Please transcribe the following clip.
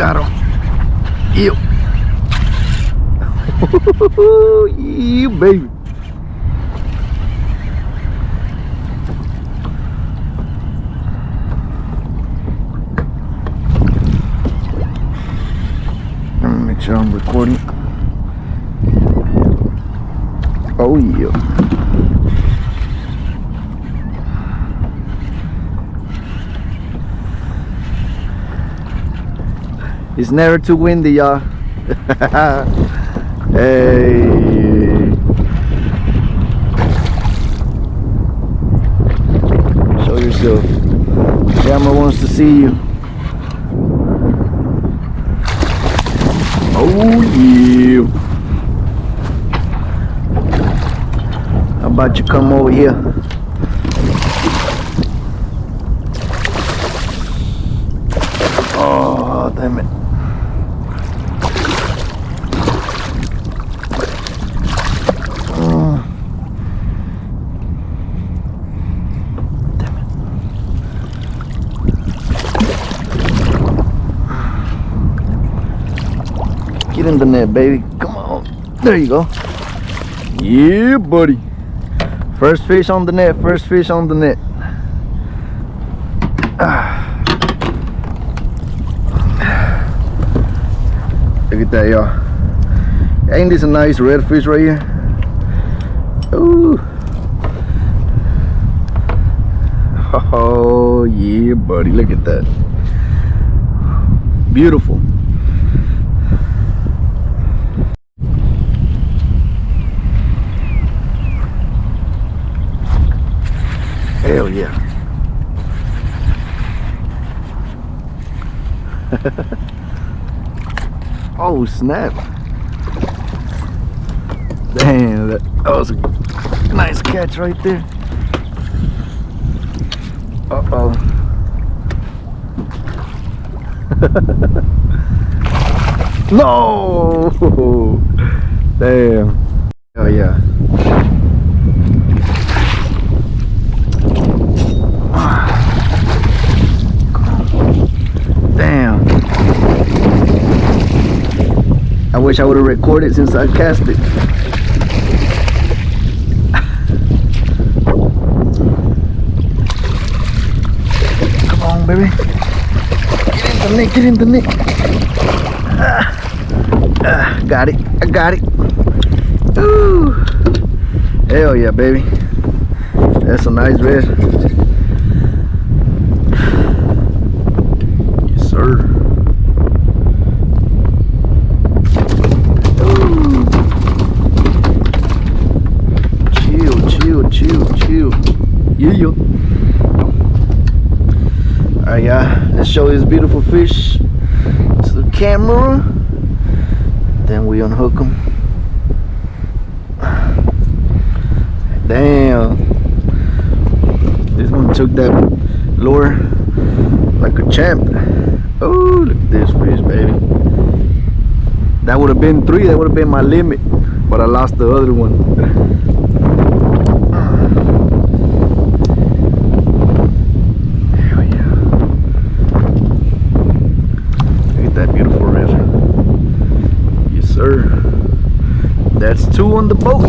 Got him. Ew. You baby. Let me make sure I'm recording. Oh yeah. It's never too windy, y'all. Hey. Show yourself. The camera wants to see you. Oh yeah. How about you come over here? Oh, damn it. Get in the net, baby. Come on. There you go. Yeah, buddy. First fish on the net. First fish on the net. Look at that, y'all. Ain't this a nice red fish right here? Ooh. Oh, yeah, buddy. Look at that. Beautiful. Hell yeah. Oh snap. Damn, that was a nice catch right there. Uh-oh. No. Damn. Oh yeah. Damn. I wish I would have recorded since I cast it. Come on, baby. Get in the net. Got it. I got it. Ooh. Hell yeah, baby. That's a nice red. Yes, sir. Chill. Yeah. Alright, y'all. Let's show this beautiful fish to the camera. Then we unhook them. Damn. This one took that lure like a champ. Oh, look at this fish, baby. That would have been 3. That would have been my limit. But I lost the other one. That's 2 on the boat.